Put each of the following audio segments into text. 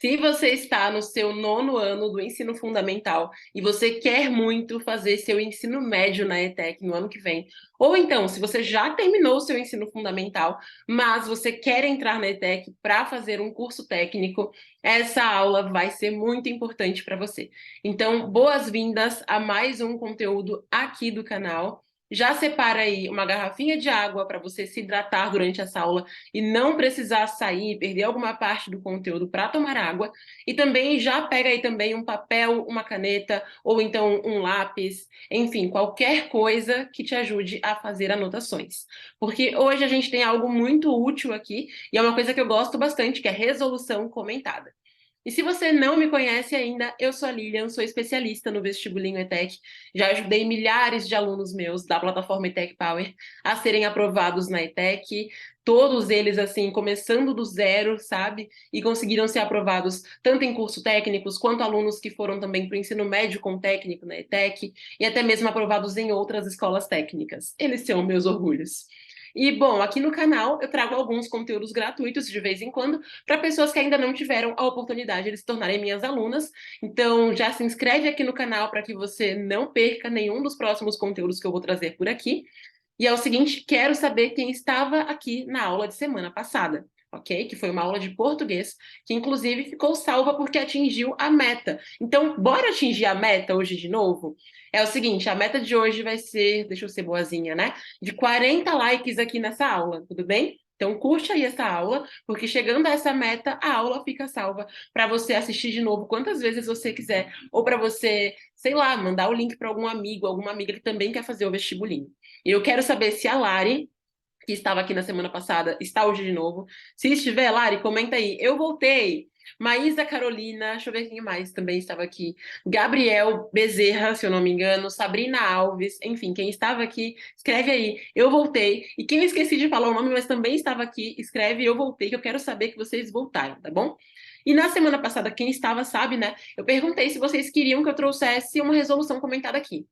Se você está no seu nono ano do ensino fundamental e você quer muito fazer seu ensino médio na ETEC no ano que vem, ou então, se você já terminou o seu ensino fundamental, mas você quer entrar na ETEC para fazer um curso técnico, essa aula vai ser muito importante para você. Então, boas-vindas a mais um conteúdo aqui do canal. Já separa aí uma garrafinha de água para você se hidratar durante essa aula e não precisar sair, perder alguma parte do conteúdo para tomar água. E também já pega aí também um papel, uma caneta ou então um lápis, enfim, qualquer coisa que te ajude a fazer anotações. Porque hoje a gente tem algo muito útil aqui e é uma coisa que eu gosto bastante, que é resolução comentada. E se você não me conhece ainda, eu sou a Lilian, sou especialista no vestibulinho ETEC. Já ajudei milhares de alunos meus da plataforma ETEC Power a serem aprovados na ETEC. Todos eles, assim, começando do zero, sabe? E conseguiram ser aprovados tanto em cursos técnicos, quanto alunos que foram também para o ensino médio com técnico na ETEC, e até mesmo aprovados em outras escolas técnicas. Eles são meus orgulhos. E, bom, aqui no canal eu trago alguns conteúdos gratuitos de vez em quando para pessoas que ainda não tiveram a oportunidade de se tornarem minhas alunas. Então, já se inscreve aqui no canal para que você não perca nenhum dos próximos conteúdos que eu vou trazer por aqui. E é o seguinte, quero saber quem estava aqui na aula de semana passada, ok? Que foi uma aula de português, que inclusive ficou salva porque atingiu a meta. Então, bora atingir a meta hoje de novo? É o seguinte, a meta de hoje vai ser, deixa eu ser boazinha, né? De 40 likes aqui nessa aula, tudo bem? Então, curte aí essa aula, porque chegando a essa meta, a aula fica salva para você assistir de novo quantas vezes você quiser, ou para você, sei lá, mandar o link para algum amigo, alguma amiga que também quer fazer o vestibulinho. E eu quero saber se a Lari, que estava aqui na semana passada, está hoje de novo. Se estiver, Lari, comenta aí. Eu voltei. Maísa Carolina, deixa eu ver quem mais também estava aqui. Gabriel Bezerra, se eu não me engano. Sabrina Alves, enfim, quem estava aqui, escreve aí. Eu voltei. E quem eu esqueci de falar o nome, mas também estava aqui, escreve eu voltei, que eu quero saber que vocês voltaram, tá bom? E na semana passada, quem estava sabe, né? Eu perguntei se vocês queriam que eu trouxesse uma resolução comentada aqui.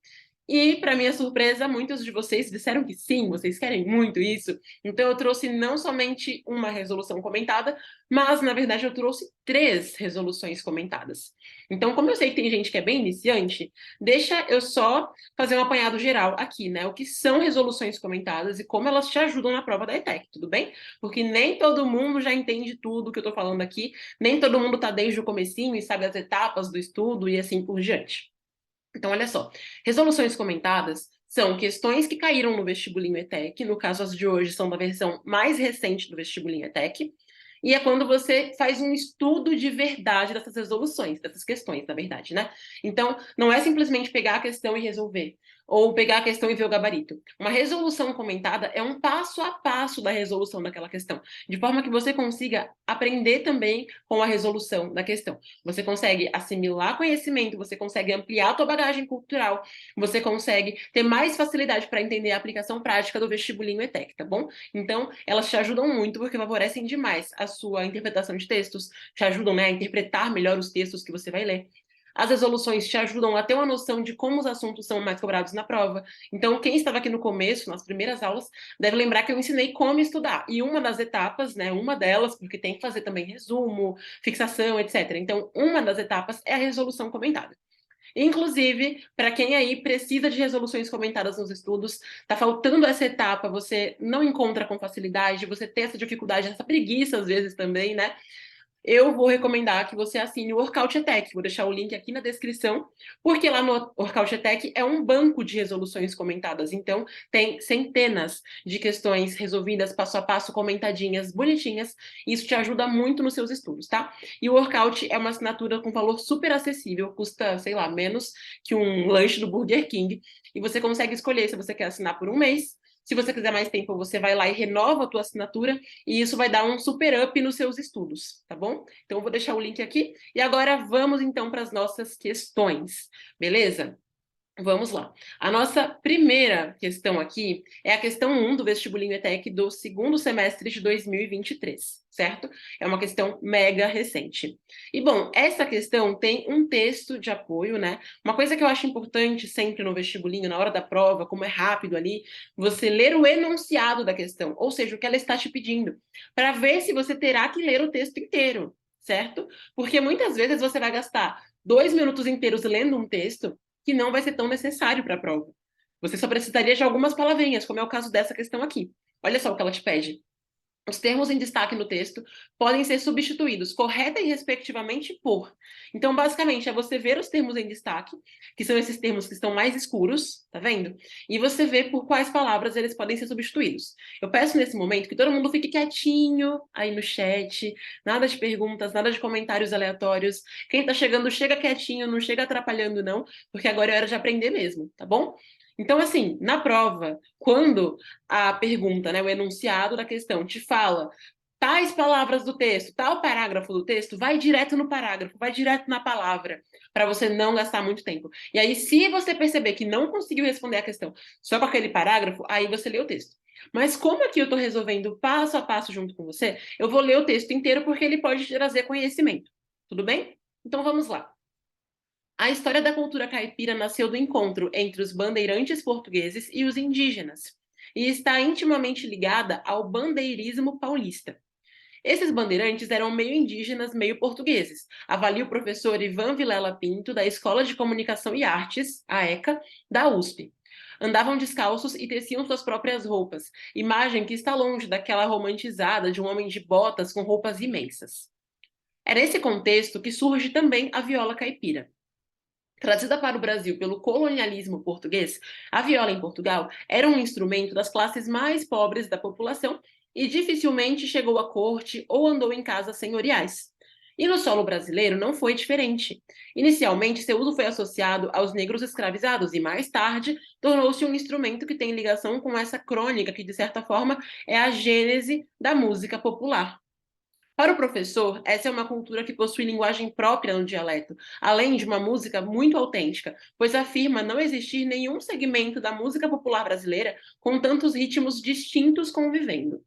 E, para minha surpresa, muitos de vocês disseram que sim, vocês querem muito isso. Então, eu trouxe não somente uma resolução comentada, mas, na verdade, eu trouxe 3 resoluções comentadas. Então, como eu sei que tem gente que é bem iniciante, deixa eu só fazer um apanhado geral aqui, né? O que são resoluções comentadas e como elas te ajudam na prova da ETEC, tudo bem? Porque nem todo mundo já entende tudo que eu estou falando aqui, nem todo mundo está desde o comecinho e sabe as etapas do estudo e assim por diante. Então, olha só, resoluções comentadas são questões que caíram no vestibulinho ETEC, no caso as de hoje são da versão mais recente do vestibulinho ETEC, e é quando você faz um estudo de verdade dessas resoluções, dessas questões, na verdade, né? Então, não é simplesmente pegar a questão e resolver, ou pegar a questão e ver o gabarito. Uma resolução comentada é um passo a passo da resolução daquela questão, de forma que você consiga aprender também com a resolução da questão. Você consegue assimilar conhecimento, você consegue ampliar a tua bagagem cultural, você consegue ter mais facilidade para entender a aplicação prática do vestibulinho ETEC, tá bom? Então, elas te ajudam muito porque favorecem demais a sua interpretação de textos, te ajudam, né, a interpretar melhor os textos que você vai ler. As resoluções te ajudam a ter uma noção de como os assuntos são mais cobrados na prova. Então, quem estava aqui no começo, nas primeiras aulas, deve lembrar que eu ensinei como estudar. E uma das etapas, né, uma delas, porque tem que fazer também resumo, fixação, etc. Então, uma das etapas é a resolução comentada. Inclusive, para quem aí precisa de resoluções comentadas nos estudos, tá faltando essa etapa, você não encontra com facilidade, você tem essa dificuldade, essa preguiça às vezes também, né? Eu vou recomendar que você assine o Workout ETEC. Vou deixar o link aqui na descrição, porque lá no Workout ETEC é um banco de resoluções comentadas. Então, tem centenas de questões resolvidas passo a passo, comentadinhas, bonitinhas. Isso te ajuda muito nos seus estudos, tá? E o Workout é uma assinatura com valor super acessível, custa, sei lá, menos que um lanche do Burger King. E você consegue escolher se você quer assinar por um mês. Se você quiser mais tempo, você vai lá e renova a tua assinatura, e isso vai dar um super up nos seus estudos, tá bom? Então, eu vou deixar o link aqui. E agora, vamos então para as nossas questões, beleza? Vamos lá. A nossa primeira questão aqui é a questão 1 do vestibulinho ETEC do segundo semestre de 2023, certo? É uma questão mega recente. E, bom, essa questão tem um texto de apoio, né? Uma coisa que eu acho importante sempre no vestibulinho, na hora da prova, como é rápido ali, você ler o enunciado da questão, ou seja, o que ela está te pedindo, para ver se você terá que ler o texto inteiro. certo? Porque muitas vezes você vai gastar 2 minutos inteiros lendo um texto que não vai ser tão necessário para a prova. Você só precisaria de algumas palavrinhas, como é o caso dessa questão aqui. Olha só o que ela te pede. Os termos em destaque no texto podem ser substituídos correta e respectivamente por. Então, basicamente, é você ver os termos em destaque, que são esses termos que estão mais escuros, tá vendo? E você ver por quais palavras eles podem ser substituídos. Eu peço nesse momento que todo mundo fique quietinho aí no chat, nada de perguntas, nada de comentários aleatórios. Quem tá chegando, chega quietinho, não chega atrapalhando, não, porque agora é hora de aprender mesmo, tá bom? Então, assim, na prova, quando a pergunta, né, o enunciado da questão te fala tais palavras do texto, tal parágrafo do texto, vai direto no parágrafo, vai direto na palavra, para você não gastar muito tempo. E aí, se você perceber que não conseguiu responder a questão só com aquele parágrafo, aí você lê o texto. Mas como aqui eu estou resolvendo passo a passo junto com você, eu vou ler o texto inteiro porque ele pode te trazer conhecimento. Tudo bem? Então vamos lá. A história da cultura caipira nasceu do encontro entre os bandeirantes portugueses e os indígenas, e está intimamente ligada ao bandeirismo paulista. Esses bandeirantes eram meio indígenas, meio portugueses, avalia o professor Ivan Vilela Pinto, da Escola de Comunicação e Artes, a ECA, da USP. Andavam descalços e teciam suas próprias roupas, imagem que está longe daquela romantizada de um homem de botas com roupas imensas. É nesse contexto que surge também a viola caipira. Trazida para o Brasil pelo colonialismo português, a viola em Portugal era um instrumento das classes mais pobres da população e dificilmente chegou à corte ou andou em casas senhoriais. E no solo brasileiro não foi diferente. Inicialmente, seu uso foi associado aos negros escravizados e, mais tarde, tornou-se um instrumento que tem ligação com essa crônica que, de certa forma, é a gênese da música popular. Para o professor, essa é uma cultura que possui linguagem própria no dialeto, além de uma música muito autêntica, pois afirma não existir nenhum segmento da música popular brasileira com tantos ritmos distintos convivendo.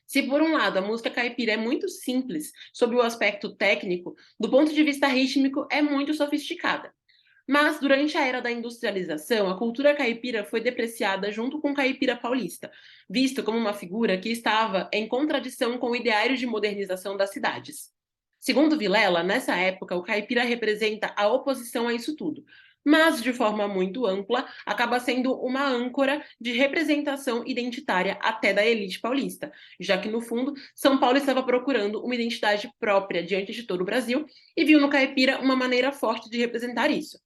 Se, por um lado, a música caipira é muito simples sob o aspecto técnico, do ponto de vista rítmico é muito sofisticada. Mas, durante a era da industrialização, a cultura caipira foi depreciada junto com o caipira paulista, visto como uma figura que estava em contradição com o ideário de modernização das cidades. Segundo Vilela, nessa época, o caipira representa a oposição a isso tudo, mas, de forma muito ampla, acaba sendo uma âncora de representação identitária até da elite paulista, já que, no fundo, São Paulo estava procurando uma identidade própria diante de todo o Brasil e viu no caipira uma maneira forte de representar isso.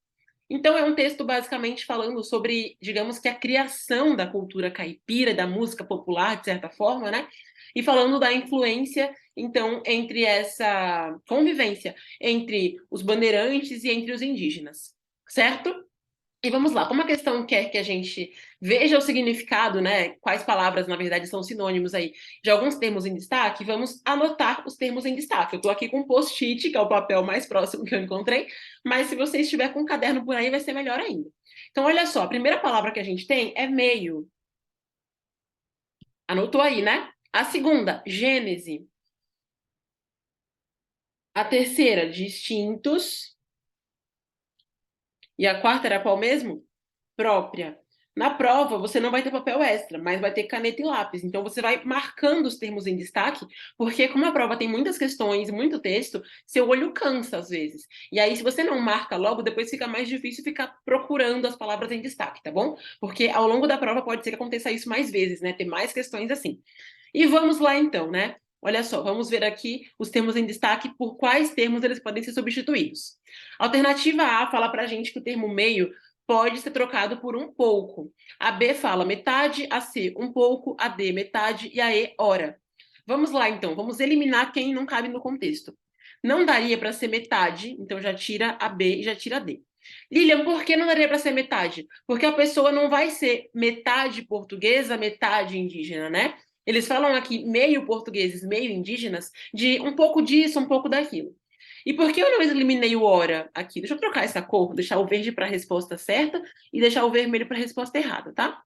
Então, é um texto basicamente falando sobre, digamos que a criação da cultura caipira, da música popular, de certa forma, né? E falando da influência, então, entre essa convivência entre os bandeirantes e entre os indígenas, certo? E vamos lá, como a questão quer que a gente veja o significado, né? Quais palavras, na verdade, são sinônimos aí de alguns termos em destaque, vamos anotar os termos em destaque. Eu estou aqui com um post-it, que é o papel mais próximo que eu encontrei, mas se você estiver com um caderno por aí, vai ser melhor ainda. Então, olha só, a primeira palavra que a gente tem é meio. Anotou aí, né? A segunda, gênese. A terceira, distintos. E a quarta era qual mesmo? Própria. Na prova, você não vai ter papel extra, mas vai ter caneta e lápis. Então, você vai marcando os termos em destaque, porque como a prova tem muitas questões, muito texto, seu olho cansa às vezes. E aí, se você não marca logo, depois fica mais difícil ficar procurando as palavras em destaque, tá bom? Porque ao longo da prova pode ser que aconteça isso mais vezes, né? Ter mais questões assim. E vamos lá então, né? Olha só, vamos ver aqui os termos em destaque, por quais termos eles podem ser substituídos. Alternativa A fala pra gente que o termo meio pode ser trocado por um pouco. A B fala metade, a C um pouco, a D metade e a E hora. Vamos lá então, vamos eliminar quem não cabe no contexto. Não daria para ser metade, então já tira a B e já tira a D. Lilian, por que não daria para ser metade? Porque a pessoa não vai ser metade portuguesa, metade indígena, né? Eles falam aqui meio portugueses, meio indígenas, de um pouco disso, um pouco daquilo. E por que eu não eliminei o hora aqui? Deixa eu trocar essa cor, deixar o verde para a resposta certa e deixar o vermelho para a resposta errada, tá?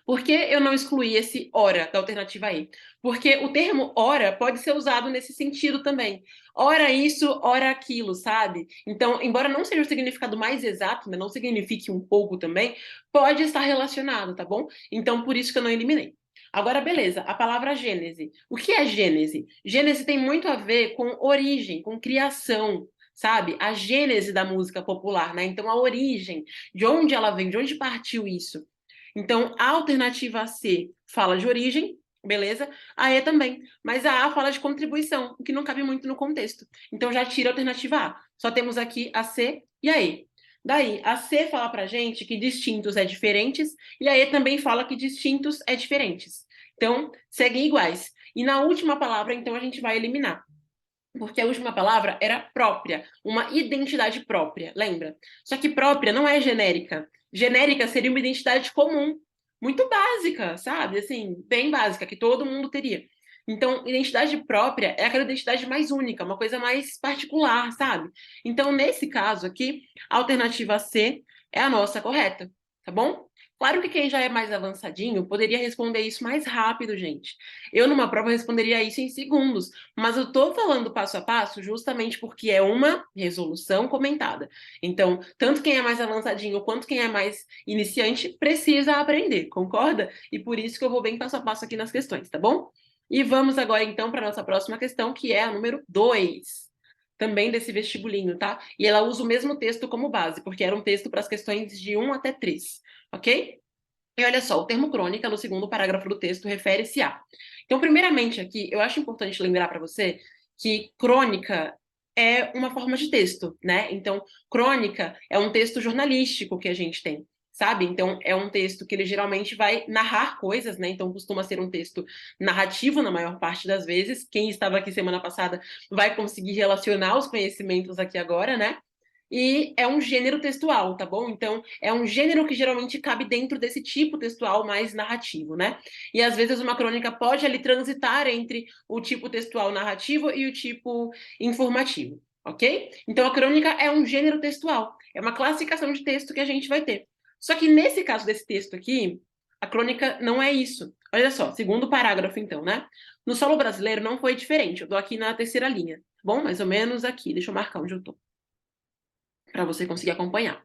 Por que eu não excluí esse hora da alternativa E? Porque o termo hora pode ser usado nesse sentido também. Ora isso, ora aquilo, sabe? Então, embora não seja o significado mais exato, né, não signifique um pouco também, pode estar relacionado, tá bom? Então, por isso que eu não eliminei. Agora, beleza, a palavra gênese. O que é gênese? Gênese tem muito a ver com origem, com criação, sabe? A gênese da música popular, né? Então, a origem, de onde ela vem, de onde partiu isso. Então, a alternativa C fala de origem, beleza? A E também. Mas a A fala de contribuição, o que não cabe muito no contexto. Então, já tira a alternativa A. Só temos aqui a C e a E. Daí, a C fala pra gente que distintos é diferentes, e a E também fala que distintos é diferentes. Então, seguem iguais. E na última palavra, então, a gente vai eliminar. Porque a última palavra era própria, uma identidade própria, lembra? Só que própria não é genérica. Genérica seria uma identidade comum, muito básica, sabe? Assim, bem básica, que todo mundo teria. Então, identidade própria é aquela identidade mais única, uma coisa mais particular, sabe? Então, nesse caso aqui, a alternativa C é a nossa correta, tá bom? Claro que quem já é mais avançadinho poderia responder isso mais rápido, gente. Eu, numa prova, responderia isso em segundos, mas eu tô falando passo a passo justamente porque é uma resolução comentada. Então, tanto quem é mais avançadinho quanto quem é mais iniciante precisa aprender, concorda? E por isso que eu vou bem passo a passo aqui nas questões, tá bom? E vamos agora, então, para a nossa próxima questão, que é a número 2, também desse vestibulinho, tá? E ela usa o mesmo texto como base, porque era um texto para as questões de 1 até 3, ok? E olha só, o termo crônica, no segundo parágrafo do texto, refere-se a. Então, primeiramente, aqui, eu acho importante lembrar para você que crônica é uma forma de texto, né? Então, crônica é um texto jornalístico que a gente tem, sabe? Então, é um texto que ele geralmente vai narrar coisas, né? Então, costuma ser um texto narrativo na maior parte das vezes. Quem estava aqui semana passada vai conseguir relacionar os conhecimentos aqui agora, né? E é um gênero textual, tá bom? Então, é um gênero que geralmente cabe dentro desse tipo textual mais narrativo, né? E às vezes uma crônica pode ali transitar entre o tipo textual narrativo e o tipo informativo, ok? Então, a crônica é um gênero textual, é uma classificação de texto que a gente vai ter. Só que nesse caso desse texto aqui, a crônica não é isso. Olha só, segundo parágrafo, então, né? No solo brasileiro não foi diferente. Eu tô aqui na terceira linha, tá bom? Mais ou menos aqui. Deixa eu marcar onde eu tô para você conseguir acompanhar.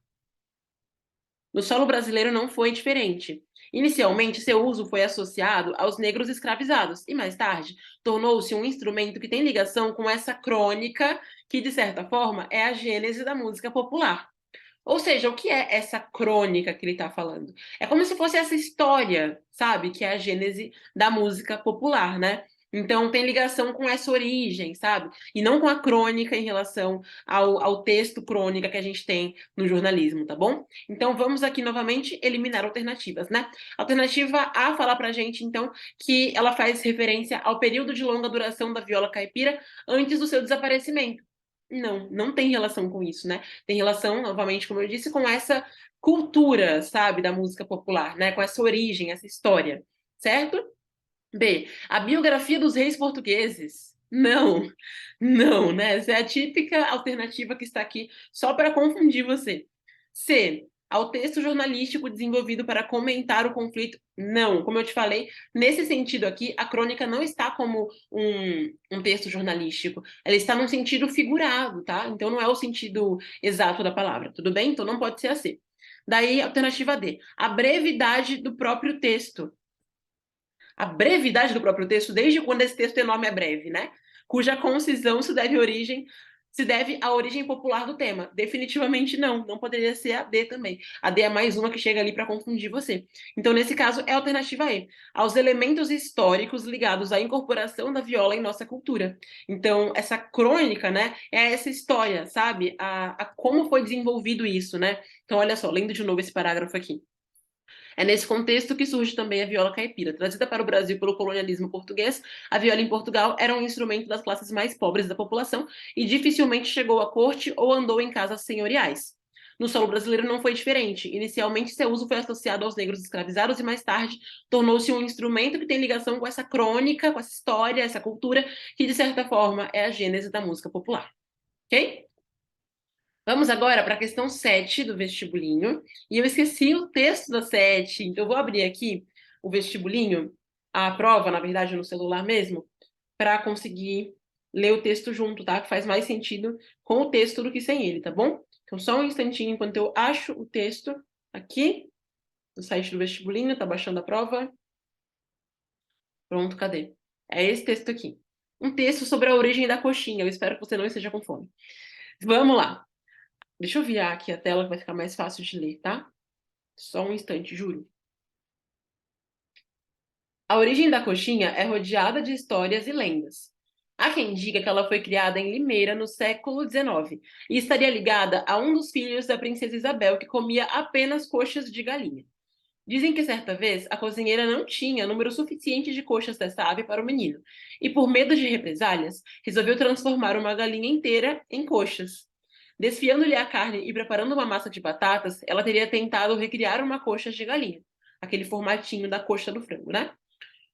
No solo brasileiro não foi diferente. Inicialmente, seu uso foi associado aos negros escravizados e, mais tarde, tornou-se um instrumento que tem ligação com essa crônica, que, de certa forma, é a gênese da música popular. Ou seja, o que é essa crônica que ele está falando? É como se fosse essa história, sabe? Que é a gênese da música popular, né? Então tem ligação com essa origem, sabe? E não com a crônica em relação ao texto crônica que a gente tem no jornalismo, tá bom? Então vamos aqui novamente eliminar alternativas, né? Alternativa A fala pra gente, então, que ela faz referência ao período de longa duração da viola caipira antes do seu desaparecimento. Não, não tem relação com isso, né? Tem relação, novamente, como eu disse, com essa cultura, sabe, da música popular, né? Com essa origem, essa história, certo? B, a biografia dos reis portugueses. Não, não, né? Essa é a típica alternativa que está aqui só para confundir você. C, ao texto jornalístico desenvolvido para comentar o conflito. Não, como eu te falei, nesse sentido aqui, a crônica não está como um texto jornalístico. Ela está num sentido figurado, tá? Então não é o sentido exato da palavra, tudo bem? Então não pode ser a C. Daí, alternativa D, a brevidade do próprio texto. A brevidade do próprio texto, desde quando esse texto enorme é breve, né? Cuja concisão se deve à origem popular do tema. Definitivamente não, não poderia ser a D também. A D é mais uma que chega ali para confundir você. Então, nesse caso, é a alternativa E, aos elementos históricos ligados à incorporação da viola em nossa cultura. Então, essa crônica, né, é essa história, sabe? A como foi desenvolvido isso, né? Então, olha só, lendo de novo esse parágrafo aqui. É nesse contexto que surge também a viola caipira. Trazida para o Brasil pelo colonialismo português, a viola em Portugal era um instrumento das classes mais pobres da população e dificilmente chegou à corte ou andou em casas senhoriais. No solo brasileiro não foi diferente. Inicialmente, seu uso foi associado aos negros escravizados e mais tarde tornou-se um instrumento que tem ligação com essa crônica, com essa história, essa cultura, que de certa forma é a gênese da música popular. Ok? Vamos agora para a questão 7 do vestibulinho. E eu esqueci o texto da 7, então eu vou abrir aqui o vestibulinho, a prova, na verdade, no celular mesmo, para conseguir ler o texto junto, tá? Que faz mais sentido com o texto do que sem ele, tá bom? Então, só um instantinho enquanto eu acho o texto aqui no site do vestibulinho, tá baixando a prova. Pronto, cadê? É esse texto aqui. Um texto sobre a origem da coxinha. Eu espero que você não esteja com fome. Vamos lá. Deixa eu virar aqui a tela que vai ficar mais fácil de ler, tá? Só um instante, juro. A origem da coxinha é rodeada de histórias e lendas. Há quem diga que ela foi criada em Limeira no século XIX e estaria ligada a um dos filhos da princesa Isabel que comia apenas coxas de galinha. Dizem que certa vez a cozinheira não tinha número suficiente de coxas dessa ave para o menino e, por medo de represálias, resolveu transformar uma galinha inteira em coxas. Desfiando-lhe a carne e preparando uma massa de batatas, ela teria tentado recriar uma coxa de galinha, aquele formatinho da coxa do frango, né?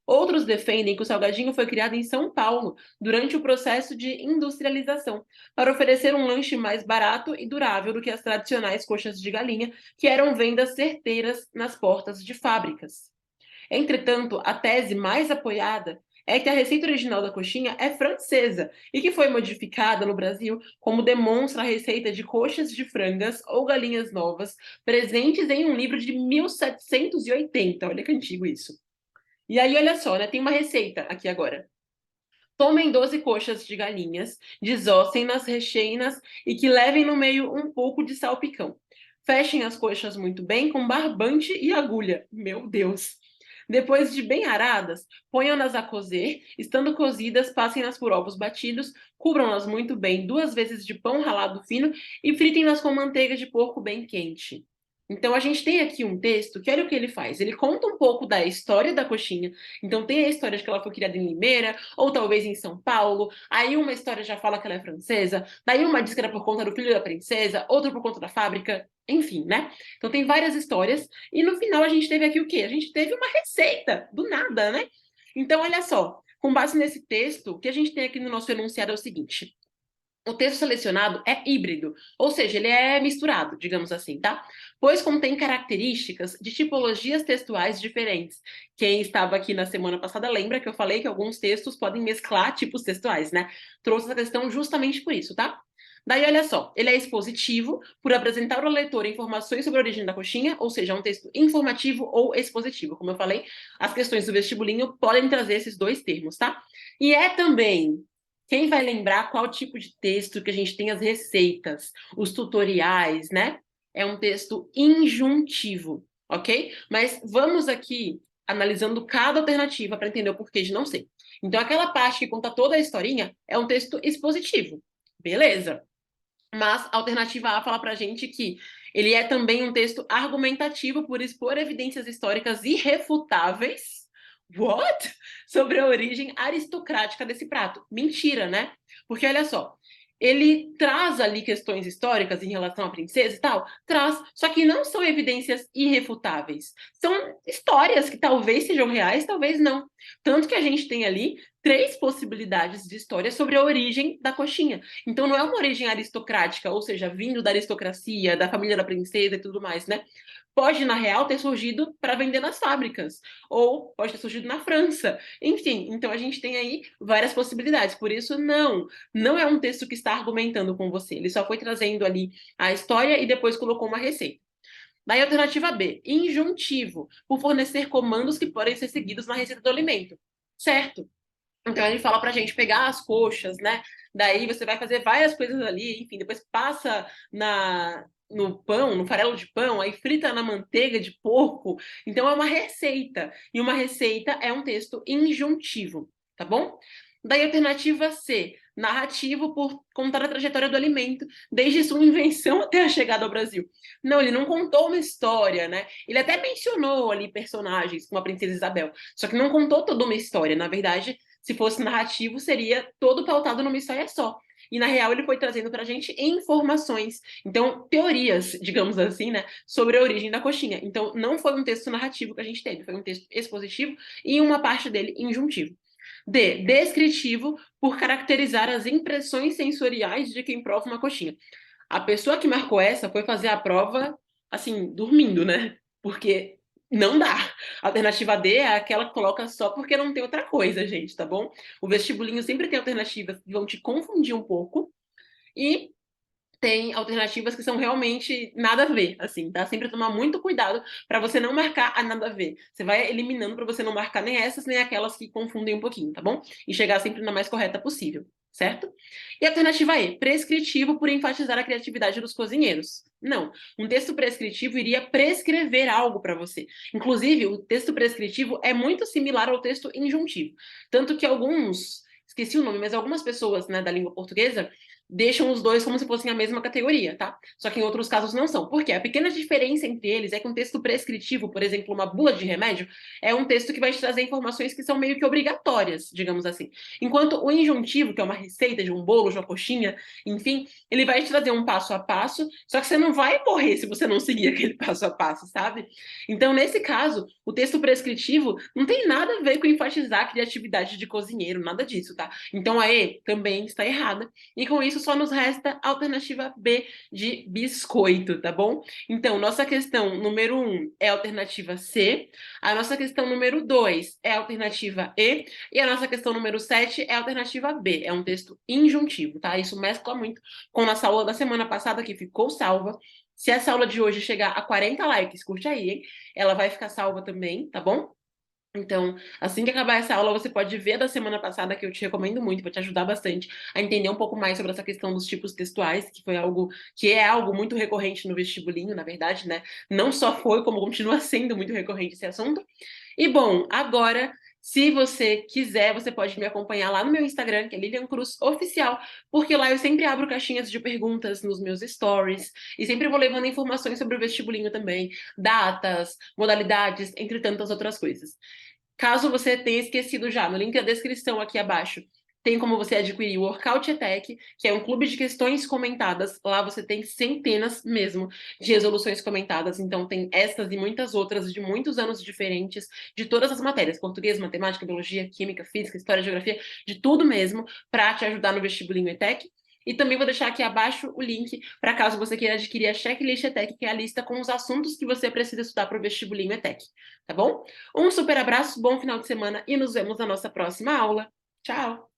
Outros defendem que o salgadinho foi criado em São Paulo durante o processo de industrialização, para oferecer um lanche mais barato e durável do que as tradicionais coxas de galinha, que eram vendas certeiras nas portas de fábricas. Entretanto, a tese mais apoiada é que a receita original da coxinha é francesa e que foi modificada no Brasil, como demonstra a receita de coxas de frangas ou galinhas novas, presentes em um livro de 1780. Olha que antigo isso. E aí, olha só, né? Tem uma receita aqui agora. Tomem 12 coxas de galinhas, desossem-nas, recheiem-nas e que levem no meio um pouco de salpicão. Fechem as coxas muito bem com barbante e agulha. Meu Deus! Depois de bem aradas, ponham-nas a cozer. Estando cozidas, passem-nas por ovos batidos, cubram-nas muito bem 2 vezes de pão ralado fino e fritem-nas com manteiga de porco bem quente. Então, a gente tem aqui um texto que olha o que ele faz. Ele conta um pouco da história da coxinha. Então, tem a história de que ela foi criada em Limeira, ou talvez em São Paulo. Aí, uma história já fala que ela é francesa. Daí, uma diz que era por conta do filho da princesa, outra por conta da fábrica. Enfim, né? Então, tem várias histórias. E no final, a gente teve aqui o quê? A gente teve uma receita, do nada, né? Então, olha só. Com base nesse texto, o que a gente tem aqui no nosso enunciado é o seguinte. O texto selecionado é híbrido, ou seja, ele é misturado, digamos assim, tá? Pois contém características de tipologias textuais diferentes. Quem estava aqui na semana passada lembra que eu falei que alguns textos podem mesclar tipos textuais, né? Trouxe essa questão justamente por isso, tá? Daí, olha só, ele é expositivo por apresentar ao leitor informações sobre a origem da coxinha, ou seja, é um texto informativo ou expositivo. Como eu falei, as questões do vestibulinho podem trazer esses dois termos, tá? E é também. Quem vai lembrar qual tipo de texto que a gente tem as receitas, os tutoriais, né? É um texto injuntivo, ok? Mas vamos aqui analisando cada alternativa para entender o porquê de não ser. Então, aquela parte que conta toda a historinha é um texto expositivo. Beleza. Mas a alternativa A fala para a gente que ele é também um texto argumentativo por expor evidências históricas irrefutáveis. What? Sobre a origem aristocrática desse prato. Mentira, né? Porque olha só, ele traz ali questões históricas em relação à princesa e tal, traz, só que não são evidências irrefutáveis. São histórias que talvez sejam reais, talvez não. Tanto que a gente tem ali 3 possibilidades de história sobre a origem da coxinha. Então não é uma origem aristocrática, ou seja, vindo da aristocracia, da família da princesa e tudo mais, né? Pode, na real, ter surgido para vender nas fábricas, ou pode ter surgido na França. Enfim, então a gente tem aí várias possibilidades. Por isso, não é um texto que está argumentando com você. Ele só foi trazendo ali a história e depois colocou uma receita. Daí, alternativa B, injuntivo, por fornecer comandos que podem ser seguidos na receita do alimento. Certo. Então ele fala pra gente pegar as coxas, né? Daí você vai fazer várias coisas ali, enfim, depois passa no pão, no farelo de pão, aí frita na manteiga de porco. Então é uma receita. E uma receita é um texto injuntivo, tá bom? Daí alternativa C, narrativo por contar a trajetória do alimento, desde sua invenção até a chegada ao Brasil. Não, ele não contou uma história, né? Ele até mencionou ali personagens, como a princesa Isabel, só que não contou toda uma história. Na verdade, se fosse narrativo, seria todo pautado numa história só. E, na real, ele foi trazendo para a gente informações, então, teorias, digamos assim, né, sobre a origem da coxinha. Então, não foi um texto narrativo que a gente teve, foi um texto expositivo e uma parte dele injuntivo. D, descritivo, por caracterizar as impressões sensoriais de quem prova uma coxinha. A pessoa que marcou essa foi fazer a prova, assim, dormindo, né? Porque não dá. A alternativa D é aquela que coloca só porque não tem outra coisa, gente, tá bom? O vestibulinho sempre tem alternativas que vão te confundir um pouco. E tem alternativas que são realmente nada a ver, assim, tá? Sempre tomar muito cuidado para você não marcar a nada a ver. Você vai eliminando para você não marcar nem essas, nem aquelas que confundem um pouquinho, tá bom? E chegar sempre na mais correta possível, certo? E a alternativa E, prescritivo por enfatizar a criatividade dos cozinheiros. Não, um texto prescritivo iria prescrever algo para você. Inclusive, o texto prescritivo é muito similar ao texto injuntivo. Tanto que alguns, esqueci o nome, mas algumas pessoas, né, da língua portuguesa deixam os dois como se fossem a mesma categoria, tá? Só que em outros casos não são. Por quê? A pequena diferença entre eles é que um texto prescritivo, por exemplo, uma bula de remédio, é um texto que vai te trazer informações que são meio que obrigatórias, digamos assim. Enquanto o injuntivo, que é uma receita de um bolo, de uma coxinha, enfim, ele vai te trazer um passo a passo, só que você não vai morrer se você não seguir aquele passo a passo, sabe? Então, nesse caso, o texto prescritivo não tem nada a ver com enfatizar a criatividade de cozinheiro, nada disso, tá? Então, a E também está errada. E com isso só nos resta a alternativa B de biscoito, tá bom? Então, nossa questão número 1 é a alternativa C, a nossa questão número 2 é a alternativa E, e a nossa questão número 7 é a alternativa B. É um texto injuntivo, tá? Isso mescla muito com a nossa aula da semana passada, que ficou salva. Se essa aula de hoje chegar a 40 likes, curte aí, hein? Ela vai ficar salva também, tá bom? Então, assim que acabar essa aula, você pode ver a da semana passada, que eu te recomendo muito, vai te ajudar bastante a entender um pouco mais sobre essa questão dos tipos textuais, que foi algo que é algo muito recorrente no vestibulinho, na verdade, né? Não só foi, como continua sendo muito recorrente esse assunto. E bom, agora, se você quiser, você pode me acompanhar lá no meu Instagram, que é Lilian Cruz Oficial, porque lá eu sempre abro caixinhas de perguntas nos meus stories e sempre vou levando informações sobre o vestibulinho também, datas, modalidades, entre tantas outras coisas. Caso você tenha esquecido já, no link da descrição aqui abaixo, tem como você adquirir o Workout ETEC, que é um clube de questões comentadas. Lá você tem centenas mesmo de resoluções comentadas. Então tem estas e muitas outras de muitos anos diferentes, de todas as matérias: português, matemática, biologia, química, física, história, geografia, de tudo mesmo, para te ajudar no vestibulinho ETEC. E também vou deixar aqui abaixo o link para caso você queira adquirir a checklist ETEC, que é a lista com os assuntos que você precisa estudar para o vestibulinho ETEC, tá bom? Um super abraço, bom final de semana e nos vemos na nossa próxima aula. Tchau!